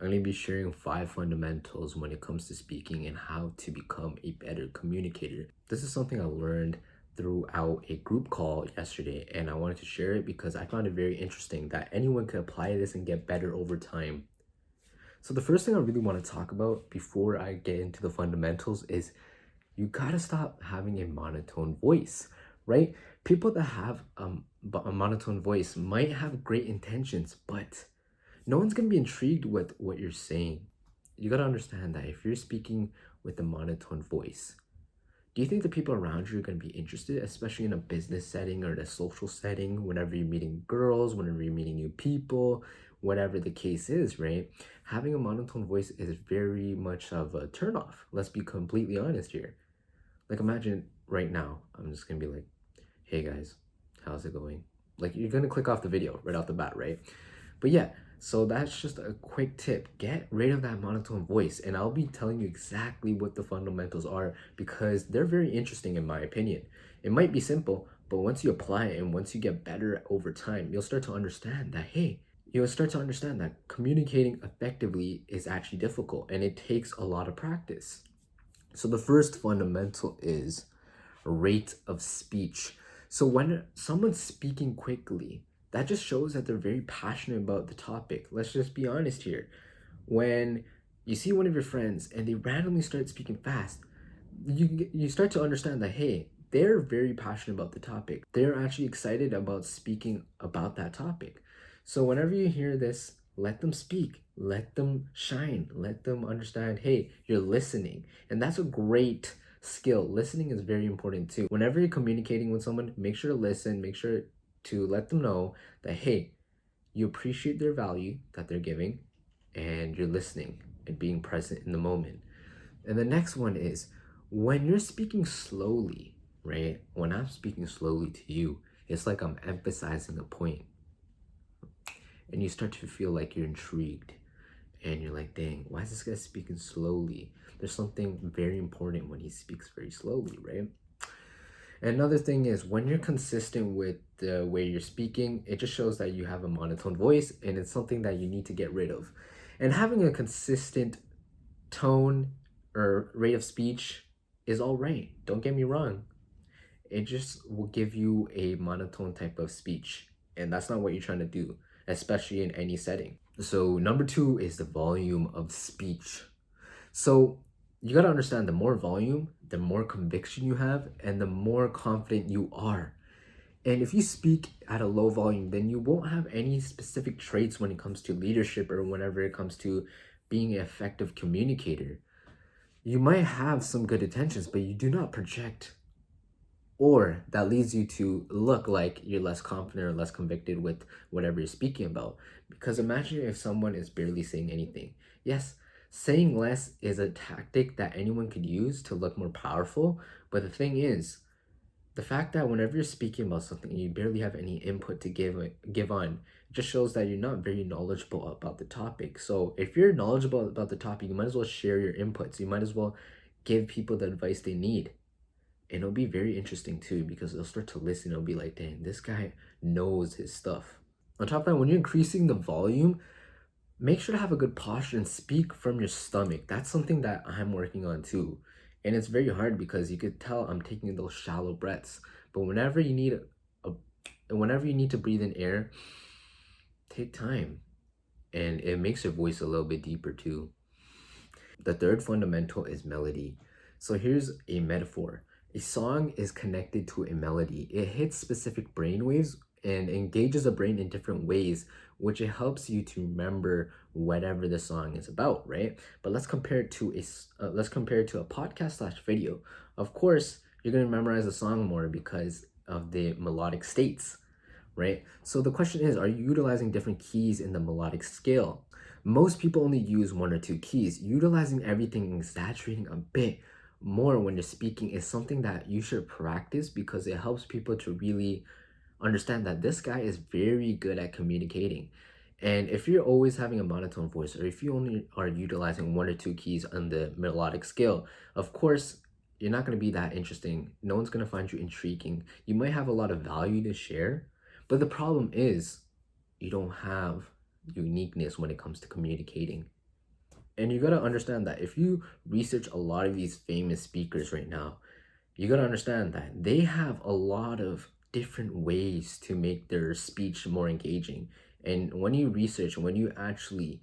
I'm going to be sharing 5 fundamentals when it comes to speaking and how to become a better communicator. This is something I learned throughout a group call yesterday, and I wanted to share it because I found it very interesting that anyone could apply this and get better over time. So the first thing I really want to talk about before I get into the fundamentals is you gotta stop having a monotone voice, right? People that have a monotone voice might have great intentions, but no one's gonna be intrigued with what you're saying. You gotta understand that if you're speaking with a monotone voice, do you think the people around you are gonna be interested, especially in a business setting or in a social setting, whenever you're meeting girls, whenever you're meeting new people, whatever the case is, right? Having a monotone voice is very much of a turnoff. Let's be completely honest here. Like imagine right now, I'm just gonna be like, hey guys, how's it going? Like you're gonna click off the video right off the bat, right? But yeah, so that's just a quick tip. Get rid of that monotone voice, and I'll be telling you exactly what the fundamentals are because they're very interesting in my opinion. It might be simple, but once you apply it and once you get better over time, you'll start to understand that, hey, you'll start to understand that communicating effectively is actually difficult and it takes a lot of practice. So the first fundamental is rate of speech. So when someone's speaking quickly, that just shows that they're very passionate about the topic. Let's just be honest here. When you see one of your friends and they randomly start speaking fast, you start to understand that, hey, they're very passionate about the topic. They're actually excited about speaking about that topic. So whenever you hear this, let them speak, let them shine, let them understand, hey, you're listening. And that's a great skill. Listening is very important too. Whenever you're communicating with someone, make sure to listen, make sure to let them know that, hey, you appreciate their value that they're giving and you're listening and being present in the moment. And the next one is when you're speaking slowly, right? When I'm speaking slowly to you, it's like I'm emphasizing a point. And you start to feel like you're intrigued. And you're like, dang, why is this guy speaking slowly? There's something very important when he speaks very slowly, right? And another thing is when you're consistent with the way you're speaking, it just shows that you have a monotone voice and it's something that you need to get rid of. And having a consistent tone or rate of speech is all right. Don't get me wrong. It just will give you a monotone type of speech. And that's not what you're trying to do, especially in any setting. So, number two is the volume of speech. So, you got to understand the more volume, the more conviction you have, and the more confident you are. And if you speak at a low volume, then you won't have any specific traits when it comes to leadership or whenever it comes to being an effective communicator. You might have some good intentions, but you do not project, or that leads you to look like you're less confident or less convicted with whatever you're speaking about. Because imagine if someone is barely saying anything. Yes, saying less is a tactic that anyone could use to look more powerful, but the thing is, the fact that whenever you're speaking about something you barely have any input to give on, it just shows that you're not very knowledgeable about the topic. So if you're knowledgeable about the topic, you might as well share your inputs. You might as well give people the advice they need. And it'll be very interesting too because they'll start to listen. It'll be like, dang, this guy knows his stuff. On top of that, when you're increasing the volume, make sure to have a good posture and speak from your stomach. That's something that I'm working on too. And it's very hard because you could tell I'm taking those shallow breaths. But whenever you need to breathe in air, take time. And it makes your voice a little bit deeper too. The third fundamental is melody. So here's a metaphor. A song is connected to a melody. It hits specific brain waves and engages the brain in different ways, which it helps you to remember whatever the song is about, right? But let's compare it to a podcast slash video. Of course, you're gonna memorize the song more because of the melodic states, right? So the question is, are you utilizing different keys in the melodic scale? Most people only use 1 or 2 keys. Utilizing everything and exaggerating a bit more when you're speaking is something that you should practice because it helps people to really understand that this guy is very good at communicating. And if you're always having a monotone voice, or if you only are utilizing 1 or 2 keys on the melodic scale, of course, you're not going to be that interesting. No one's going to find you intriguing. You might have a lot of value to share, but the problem is you don't have uniqueness when it comes to communicating. And you gotta understand that if you research a lot of these famous speakers right now, you gotta understand that they have a lot of different ways to make their speech more engaging. And when you research, when you actually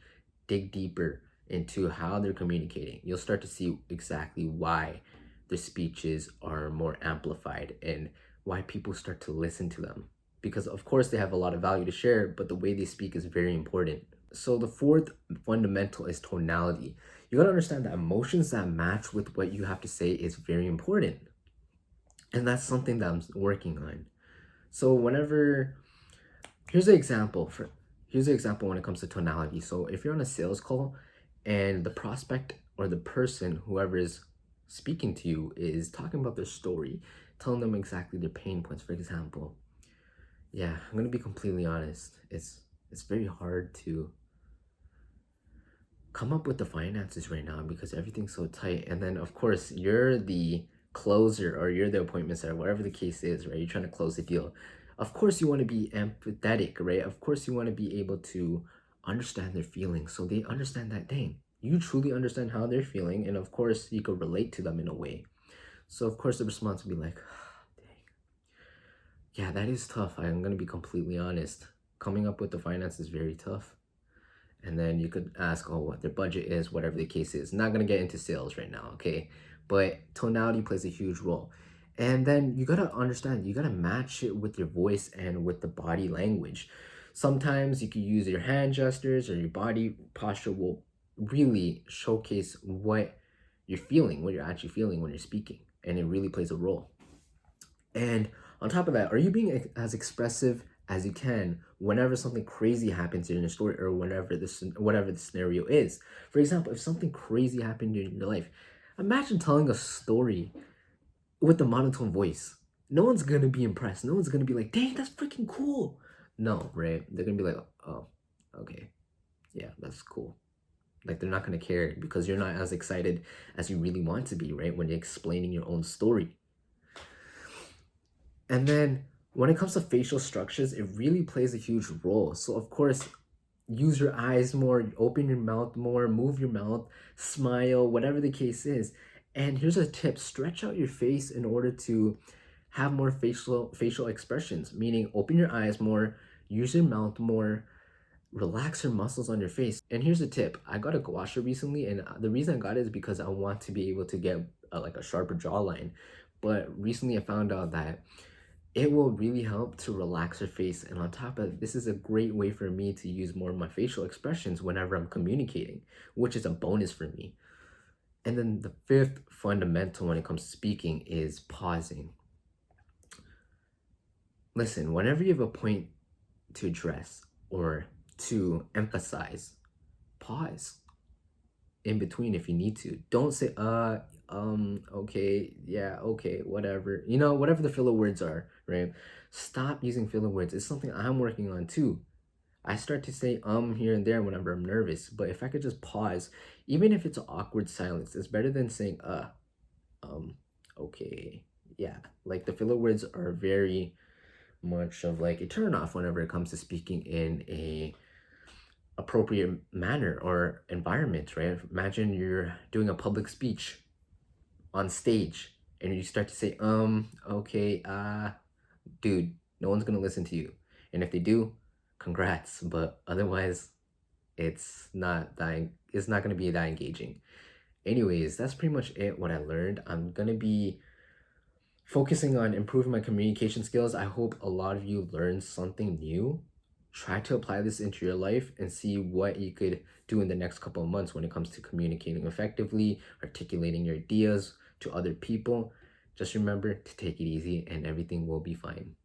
dig deeper into how they're communicating, you'll start to see exactly why the speeches are more amplified and why people start to listen to them. Because, of course, they have a lot of value to share, but the way they speak is very important. So, the fourth fundamental is tonality. You gotta understand that emotions that match with what you have to say is very important, and that's something that I'm working on. So whenever here's the example for here's the example when it comes to tonality. So if you're on a sales call and the prospect or the person, whoever is speaking to you, is talking about their story, telling them exactly their pain points, for example. Yeah, I'm gonna be completely honest. It's very hard to come up with the finances right now because everything's so tight. And then of course you're the closer or you're the appointment setter, whatever the case is, right? You're trying to close the deal. Of course you want to be empathetic, right? Of course you want to be able to understand their feelings so they understand that, dang, you truly understand how they're feeling, and of course you could relate to them in a way. So of course the response will be like, dang, yeah, that is tough. I'm gonna be completely honest. Coming up with the finance is very tough. And then you could ask, oh, what their budget is, whatever the case is. Not gonna get into sales right now, okay? But tonality plays a huge role. And then you gotta understand, you gotta match it with your voice and with the body language. Sometimes you can use your hand gestures or your body posture will really showcase what you're feeling, what you're actually feeling when you're speaking. And it really plays a role. And on top of that, are you being as expressive as you can whenever something crazy happens in your story or whenever this whatever the scenario is? For example, if something crazy happened in your life, imagine telling a story with a monotone voice. No one's gonna be impressed. No one's gonna be like, "Dang, that's freaking cool." No, right? They're gonna be like, "Oh, okay, yeah, that's cool." Like they're not gonna care because you're not as excited as you really want to be, right? When you're explaining your own story. And then when it comes to facial structures, it really plays a huge role. So, of course, use your eyes more, open your mouth more, move your mouth, smile, whatever the case is. And here's a tip, stretch out your face in order to have more facial expressions, meaning open your eyes more, use your mouth more, relax your muscles on your face. And here's a tip, I got a gua sha recently, and the reason I got it is because I want to be able to get like a sharper jawline. But recently I found out that it will really help to relax your face. And on top of it, this is a great way for me to use more of my facial expressions whenever I'm communicating, which is a bonus for me. And then the fifth fundamental when it comes to speaking is pausing. Listen, whenever you have a point to address or to emphasize, pause in between if you need to. Don't say, okay, yeah, okay, whatever. You know, whatever the filler words are, right? Stop using filler words. It's something I'm working on too. I start to say here and there whenever I'm nervous, but if I could just pause, even if it's an awkward silence, it's better than saying um, okay, yeah. Like the filler words are very much of like a turn off whenever it comes to speaking in a appropriate manner or environment, right? Imagine you're doing a public speech on stage and you start to say, okay, dude, no one's gonna listen to you. And if they do, congrats. But otherwise, it's not gonna be that engaging. Anyways, that's pretty much it, what I learned. I'm gonna be focusing on improving my communication skills. I hope a lot of you learned something new. Try to apply this into your life and see what you could do in the next couple of months when it comes to communicating effectively, articulating your ideas to other people. Just remember to take it easy and everything will be fine.